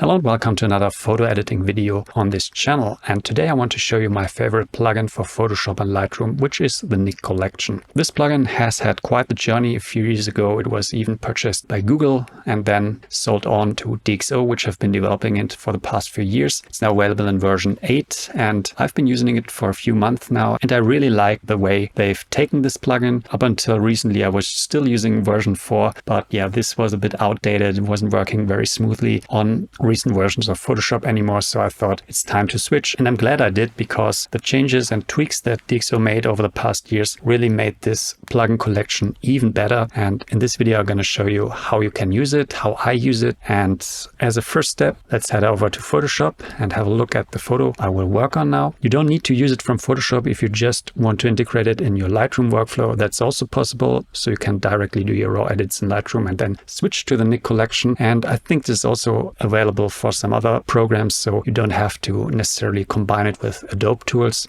Hello and welcome to another photo editing video on this channel. And today I want to show you my favorite plugin for Photoshop and Lightroom, which is the Nik Collection. This plugin has had quite the journey. A few years ago, it was even purchased by Google and then sold on to DxO, which have been developing it for the past few years. It's now available in version 8 and I've been using it for a few months now. And I really like the way they've taken this plugin. Up until recently, I was still using version 4, but yeah, this was a bit outdated. It wasn't working very smoothly on recent versions of Photoshop anymore, so I thought it's time to switch. And I'm glad I did, because the changes and tweaks that DxO made over the past years really made this plugin collection even better. And in this video, I'm going to show you how you can use it, how I use it. And as a first step, let's head over to Photoshop and have a look at the photo I will work on now. You don't need to use it from Photoshop if you just want to integrate it in your Lightroom workflow. That's also possible. So you can directly do your raw edits in Lightroom and then switch to the Nik Collection. And I think this is also available for some other programs, so you don't have to necessarily combine it with Adobe tools.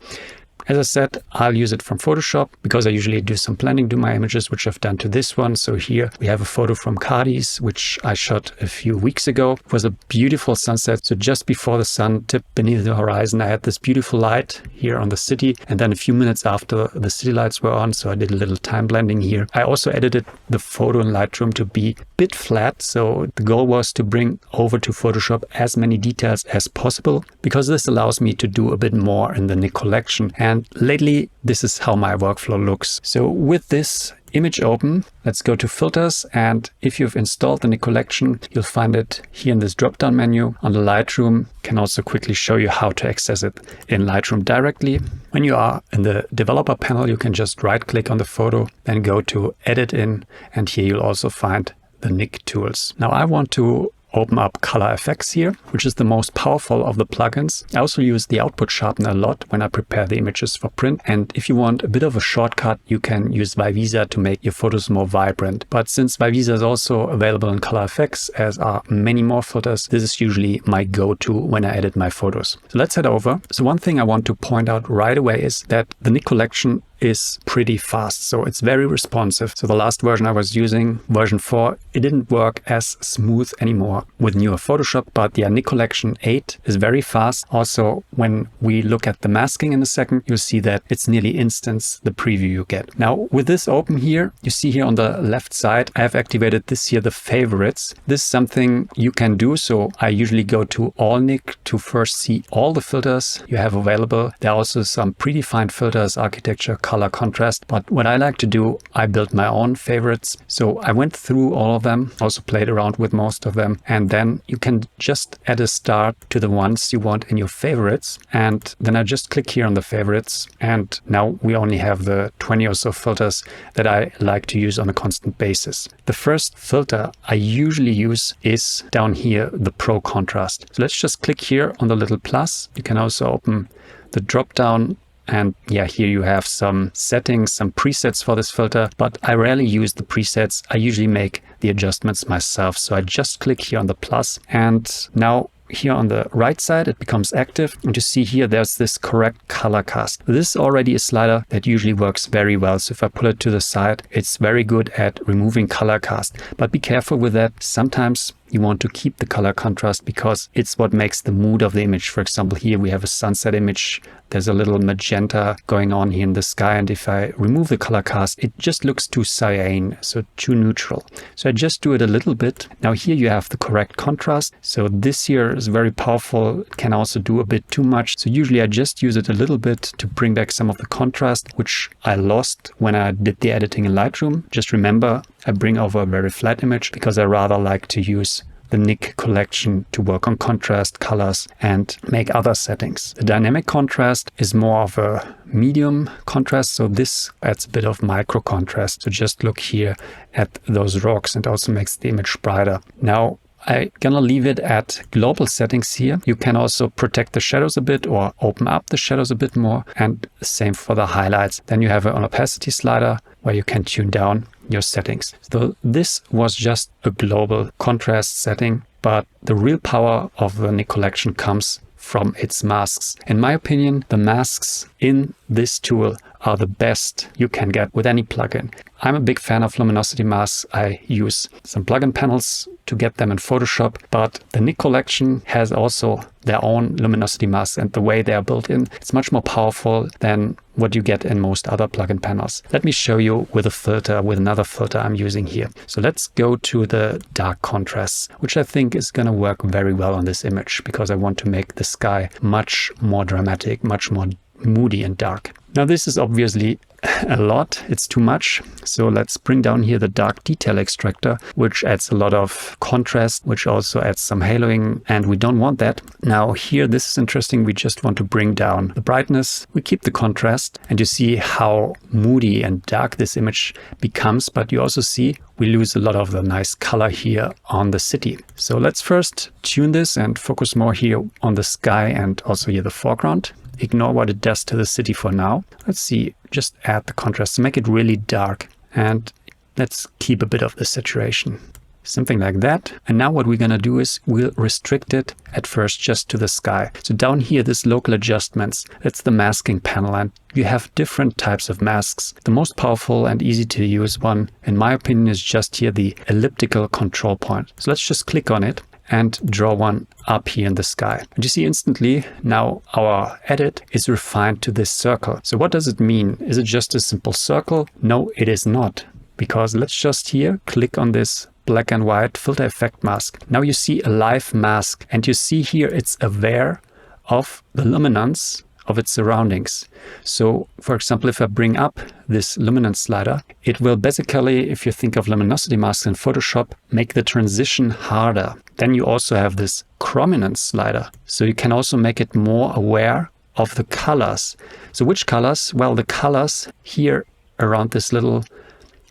As I said, I'll use it from Photoshop because I usually do some blending to my images, which I've done to this one. So here we have a photo from Cadiz, which I shot a few weeks ago. It was a beautiful sunset. So just before the sun tipped beneath the horizon, I had this beautiful light here on the city. And then a few minutes after, the city lights were on. So I did a little time blending here. I also edited the photo in Lightroom to be a bit flat. So the goal was to bring over to Photoshop as many details as possible, because this allows me to do a bit more in the Nik Collection. And lately, this is how my workflow looks. So with this image open, let's go to filters. And if you've installed the Nik Collection, you'll find it here in this drop-down menu on the Lightroom. Can also quickly show you how to access it in Lightroom directly. When you are in the developer panel, you can just right click on the photo, then go to edit in. And here you'll also find the Nik tools. Now I want to open up color effects here, which is the most powerful of the plugins. I also use the output sharpener a lot when I prepare the images for print. And if you want a bit of a shortcut, you can use Vivisa to make your photos more vibrant. But since Vivisa is also available in color effects, as are many more filters, this is usually my go-to when I edit my photos. So let's head over. So one thing I want to point out right away is that the Nik Collection is pretty fast. So it's very responsive. So the last version I was using, version 4, it didn't work as smooth anymore with newer Photoshop, but the Nik Collection 8 is very fast. Also, when we look at the masking in a second, you'll see that it's nearly instant, the preview you get. Now, with this open here, you see here on the left side, I have activated this here, the favorites. This is something you can do. So I usually go to all Nik to first see all the filters you have available. There are also some predefined filters, architecture, color, contrast. But what I like to do, I built my own favorites. So I went through all of them, also played around with most of them. And then you can just add a star to the ones you want in your favorites. And then I just click here on the favorites. And now we only have the 20 or so filters that I like to use on a constant basis. The first filter I usually use is down here, the Pro Contrast. So let's just click here on the little plus. You can also open the drop down. And yeah, here you have some settings, some presets for this filter, but I rarely use the presets. I usually make the adjustments myself. So I just click here on the plus, and now here on the right side, it becomes active. And you see here, there's this correct color cast. This is already a slider that usually works very well. So if I pull it to the side, it's very good at removing color cast. But be careful with that. Sometimes you want to keep the color contrast because it's what makes the mood of the image. For example, here we have a sunset image. There's a little magenta going on here in the sky. And if I remove the color cast, it just looks too cyan, so too neutral. So I just do it a little bit. Now here you have the correct contrast. So this here is very powerful. It can also do a bit too much. So usually I just use it a little bit to bring back some of the contrast, which I lost when I did the editing in Lightroom. Just remember, I bring over a very flat image because I rather like to use the Nik Collection to work on contrast, colors, and make other settings. The dynamic contrast is more of a medium contrast, so this adds a bit of micro contrast. So just look here at those rocks and also makes the image brighter. Now, I'm gonna leave it at global settings here. You can also protect the shadows a bit or open up the shadows a bit more, and same for the highlights. Then you have an opacity slider where you can tune down your settings. So this was just a global contrast setting, but the real power of the Nik Collection comes from its masks. In my opinion, the masks in this tool are the best you can get with any plugin. I'm a big fan of luminosity masks. I use some plugin panels to get them in Photoshop, but the Nik Collection has also their own luminosity masks, and the way they are built in, it's much more powerful than what you get in most other plugin panels. Let me show you with a filter, with another filter I'm using here. So let's go to the dark contrasts, which I think is going to work very well on this image because I want to make the sky much more dramatic, much more moody and dark. Now this is obviously a lot, it's too much. So let's bring down here the dark detail extractor, which adds a lot of contrast, which also adds some haloing, and we don't want that. Now here, this is interesting. We just want to bring down the brightness. We keep the contrast, and you see how moody and dark this image becomes, but you also see we lose a lot of the nice color here on the city. So let's first tune this and focus more here on the sky and also here the foreground. Ignore what it does to the city for now. Let's see, just add the contrast to make it really dark. And let's keep a bit of the saturation. Something like that. And now what we're going to do is we'll restrict it at first just to the sky. So down here, this local adjustments, it's the masking panel. And you have different types of masks. The most powerful and easy to use one, in my opinion, is just here, the elliptical control point. So let's just click on it and draw one up here in the sky. And you see instantly now our edit is refined to this circle. So what does it mean? Is it just a simple circle? No, it is not. Because let's just here click on this black and white filter effect mask. Now you see a live mask, and you see here it's aware of the luminance of its surroundings. So for example, if I bring up this luminance slider, it will basically, if you think of luminosity masks in Photoshop, make the transition harder. Then you also have this chrominance slider. So you can also make it more aware of the colors. So which colors? Well, the colors here around this little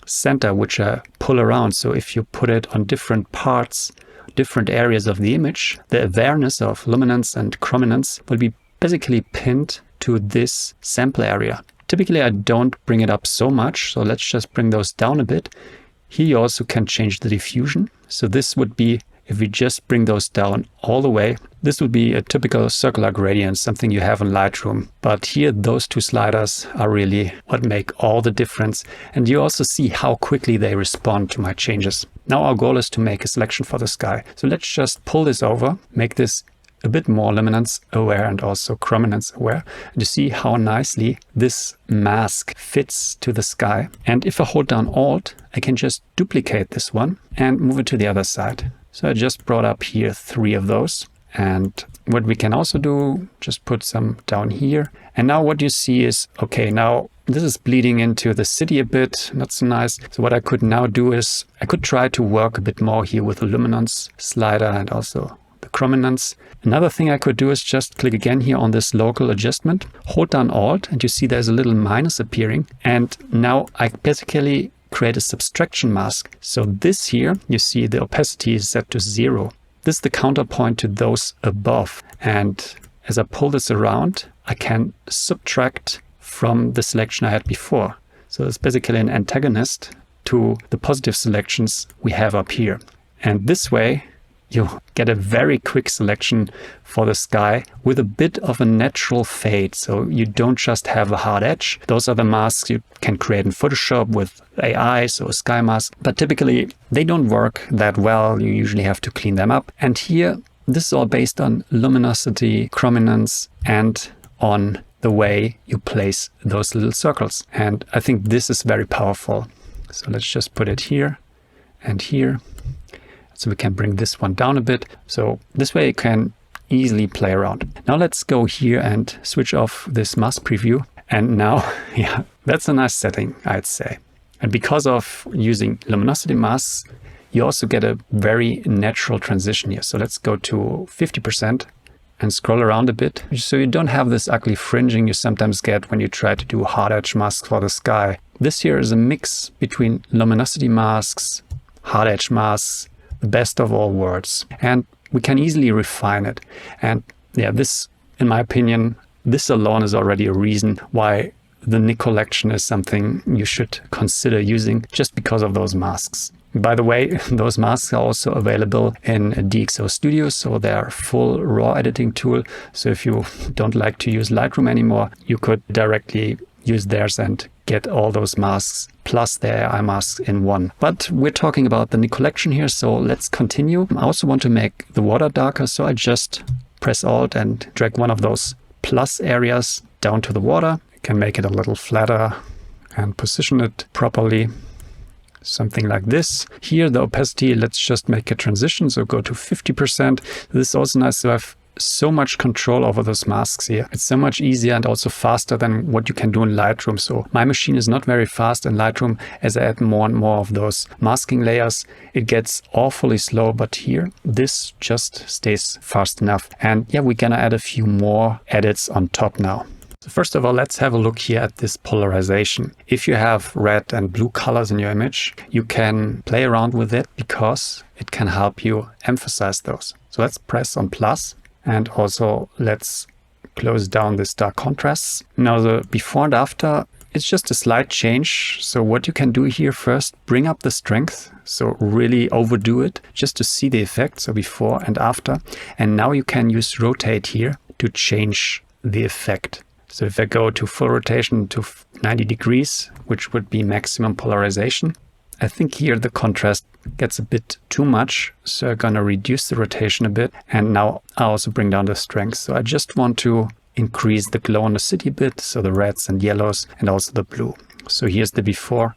center, which I pull around. So if you put it on different parts, different areas of the image, the awareness of luminance and chrominance will be basically pinned to this sample area. Typically, I don't bring it up so much, so let's just bring those down a bit. Here you also can change the diffusion. So this would be, if we just bring those down all the way, this would be a typical circular gradient, something you have in Lightroom. But here, those two sliders are really what make all the difference. And you also see how quickly they respond to my changes. Now our goal is to make a selection for the sky. So let's just pull this over, make this a bit more luminance aware and also chrominance aware. And you see how nicely this mask fits to the sky. And if I hold down Alt, I can just duplicate this one and move it to the other side. So I just brought up here 3 of those. And what we can also do, just put some down here. And now what you see is, okay, now this is bleeding into the city a bit, not so nice. So what I could now do is I could try to work a bit more here with the luminance slider and also the chrominance. Another thing I could do is just click again here on this local adjustment, hold down Alt, and you see there's a little minus appearing. And now I basically create a subtraction mask. So this here, you see the opacity is set to 0. This is the counterpoint to those above. And as I pull this around, I can subtract from the selection I had before. So it's basically an antagonist to the positive selections we have up here. And this way, you get a very quick selection for the sky with a bit of a natural fade. So you don't just have a hard edge. Those are the masks you can create in Photoshop with AI, so a sky mask. But typically they don't work that well. You usually have to clean them up. And here, this is all based on luminosity, chrominance, and on the way you place those little circles. And I think this is very powerful. So let's just put it here and here. So we can bring this one down a bit. So this way you can easily play around. Now let's go here and switch off this mask preview. And now, yeah, that's a nice setting, I'd say. And because of using luminosity masks, you also get a very natural transition here. So let's go to 50% and scroll around a bit. So you don't have this ugly fringing you sometimes get when you try to do hard edge masks for the sky. This here is a mix between luminosity masks, hard edge masks, the best of all worlds, and we can easily refine it. And yeah, this, in my opinion, this alone is already a reason why the Nik Collection is something you should consider using, just because of those masks. By the way, those masks are also available in DxO Studio, so they're a full raw editing tool. So if you don't like to use Lightroom anymore, you could directly use theirs and get all those masks plus the AI masks in one. But we're talking about the Nik Collection here, so let's continue. I also want to make the water darker, so I just press Alt and drag one of those plus areas down to the water. You can make it a little flatter and position it properly. Something like this. Here the opacity, let's just make a transition, so go to 50%. This is also nice to have so much control over those masks here. It's so much easier and also faster than what you can do in Lightroom. So my machine is not very fast in Lightroom. As I add more and more of those masking layers, it gets awfully slow, but here this just stays fast enough. And yeah, we're gonna add a few more edits on top now. So first of all, let's have a look here at this polarization. If you have red and blue colors in your image, you can play around with it because it can help you emphasize those. So let's press on plus. And also let's close down this dark contrasts. Now the before and after, it's just a slight change. So what you can do here first, bring up the strength. So really overdo it just to see the effect. So before and after. And now you can use rotate here to change the effect. So if I go to full rotation to 90 degrees, which would be maximum polarization, I think here the contrast gets a bit too much, so I'm gonna reduce the rotation a bit. And now I also bring down the strength. So I just want to increase the glow on the city a bit, so the reds and yellows and also the blue. So here's the before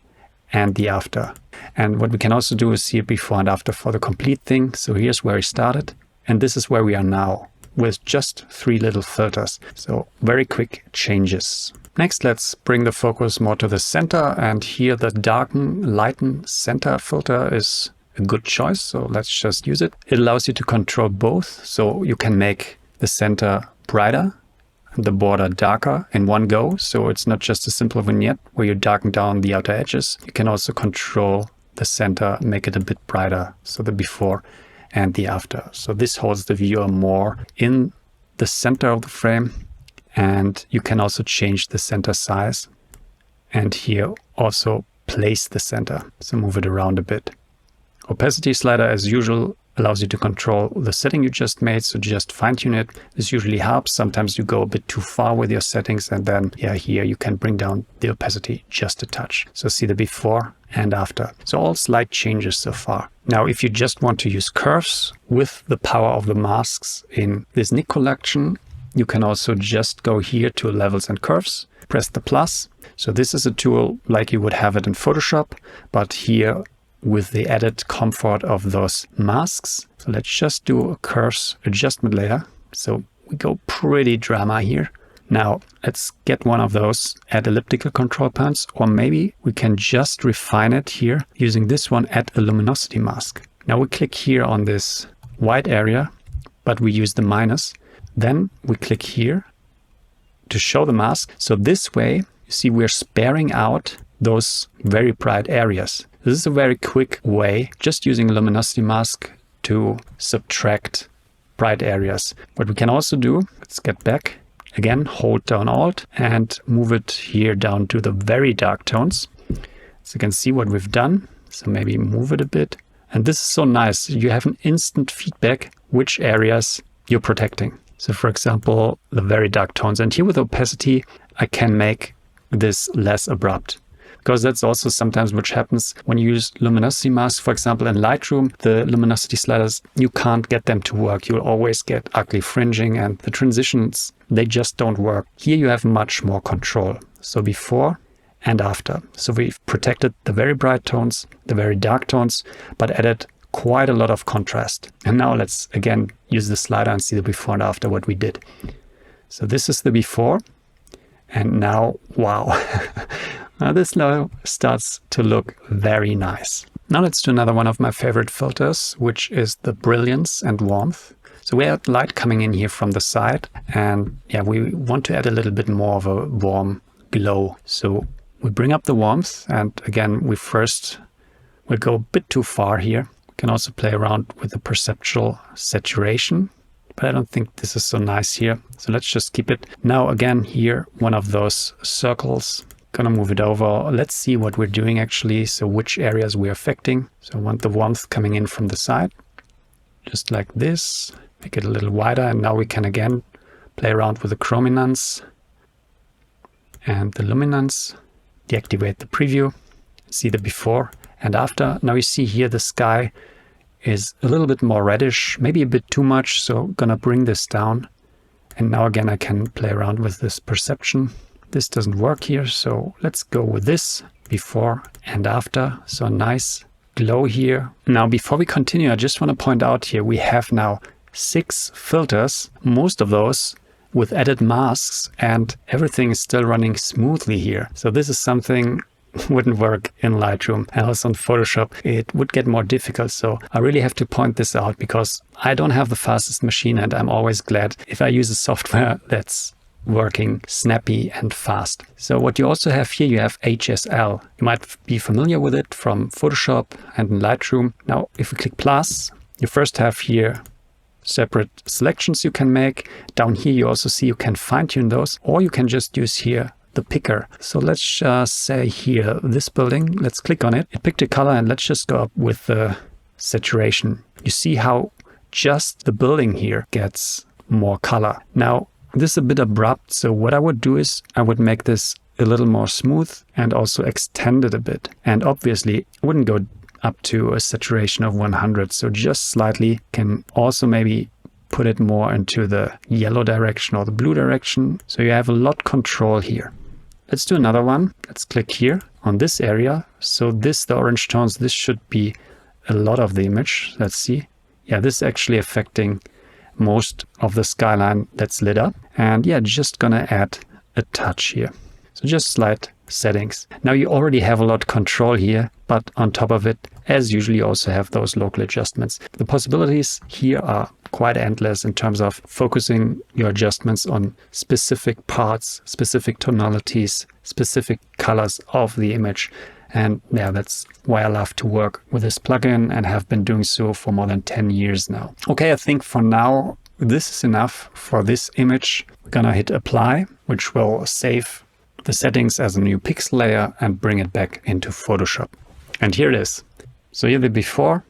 and the after. And what we can also do is see before and after for the complete thing. So here's where we started, and this is where we are now with just 3 little filters. So very quick changes. Next, let's bring the focus more to the center, and here the darken, lighten center filter is a good choice. So let's just use it. It allows you to control both. So you can make the center brighter and the border darker in one go. So it's not just a simple vignette where you darken down the outer edges. You can also control the center, make it a bit brighter. So the before and the after. So this holds the viewer more in the center of the frame. And you can also change the center size. And here also place the center. So move it around a bit. Opacity slider, as usual, allows you to control the setting you just made. So just fine tune it. This usually helps. Sometimes you go a bit too far with your settings. And then here you can bring down the opacity just a touch. So see the before and after. So all slight changes so far. Now, if you just want to use curves with the power of the masks in this Nik Collection, you can also just go here to levels and curves, press the plus. So this is a tool like you would have it in Photoshop, but here with the added comfort of those masks. So let's just do a curves adjustment layer. So we go pretty drama here. Now let's get one of those, add elliptical control points, or maybe we can just refine it here using this one, add a luminosity mask. Now we click here on this white area, but we use the minus. Then we click here to show the mask. So this way, you see we're sparing out those very bright areas. This is a very quick way, just using a luminosity mask to subtract bright areas. What we can also do, let's get back. Again, hold down Alt and move it here down to the very dark tones. So you can see what we've done. So maybe move it a bit. And this is so nice. You have an instant feedback which areas you're protecting. So for example, the very dark tones. And here with opacity, I can make this less abrupt. Because that's also sometimes which happens when you use luminosity masks. For example, in Lightroom, the luminosity sliders, you can't get them to work. You'll always get ugly fringing and the transitions, they just don't work. Here you have much more control. So before and after. So we've protected the very bright tones, the very dark tones, but added quite a lot of contrast. And now let's again use the slider and see the before and after what we did. So this is the before. And now, wow, now this now starts to look very nice. Now let's do another one of my favorite filters, which is the brilliance and warmth. So we have light coming in here from the side. And yeah, we want to add a little bit more of a warm glow. So we bring up the warmth. And again, we'll go a bit too far here. Can also play around with the perceptual saturation, but I don't think this is so nice here. So let's just keep it. Now again, here, one of those circles, gonna move it over. Let's see what we're doing actually. So which areas we're affecting. So I want the warmth coming in from the side, just like this, make it a little wider. And now we can again play around with the chrominance and the luminance, deactivate the preview, see the before and after. Now you see here the sky is a little bit more reddish, maybe a bit too much, so I'm gonna bring this down. And now again I can play around with this perception. This doesn't work here, so let's go with this, before and after. So a nice glow here. Now before we continue, I just want to point out here we have now 6 filters, most of those with added masks, and everything is still running smoothly here. So this is something wouldn't work in Lightroom, and also in Photoshop it would get more difficult. So I really have to point this out because I don't have the fastest machine, and I'm always glad if I use a software that's working snappy and fast. So what you also have here, you have HSL. You might be familiar with it from Photoshop and in Lightroom. Now if we click plus, you first have here separate selections you can make. Down here you also see you can fine-tune those, or you can just use here the picker. So let's say here this building, let's click on it. It picked a color, and let's just go up with the saturation. You see how just the building here gets more color. Now this is a bit abrupt, so what I would do is I would make this a little more smooth and also extend it a bit. And obviously I wouldn't go up to a saturation of 100, so just slightly. Can also maybe put it more into the yellow direction or the blue direction, so you have a lot control here. Let's do another one. Let's click here on this area. So this, the orange tones, this should be a lot of the image. Let's see. Yeah, this is actually affecting most of the skyline that's lit up. And yeah, just gonna add a touch here. So just slight settings. Now you already have a lot of control here, but on top of it, as usually, you also have those local adjustments. The possibilities here are quite endless in terms of focusing your adjustments on specific parts, specific tonalities, specific colors of the image. And yeah, that's why I love to work with this plugin and have been doing so for more than 10 years now. Okay, I think for now, this is enough for this image. We're gonna hit apply, which will save the settings as a new pixel layer and bring it back into Photoshop. And here it is. So here the before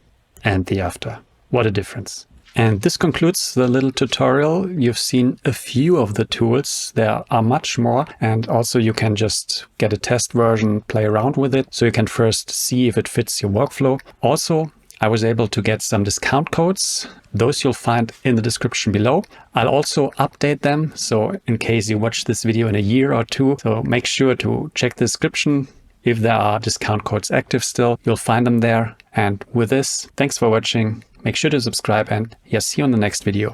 and the after. What a difference. And this concludes the little tutorial. You've seen a few of the tools. There are much more. And also you can just get a test version, play around with it, so you can first see if it fits your workflow. Also, I was able to get some discount codes. Those you'll find in the description below. I'll also update them, so in case you watch this video in a year or two, so make sure to check the description. If there are discount codes active still, you'll find them there. And with this, thanks for watching. Make sure to subscribe, and see you on the next video.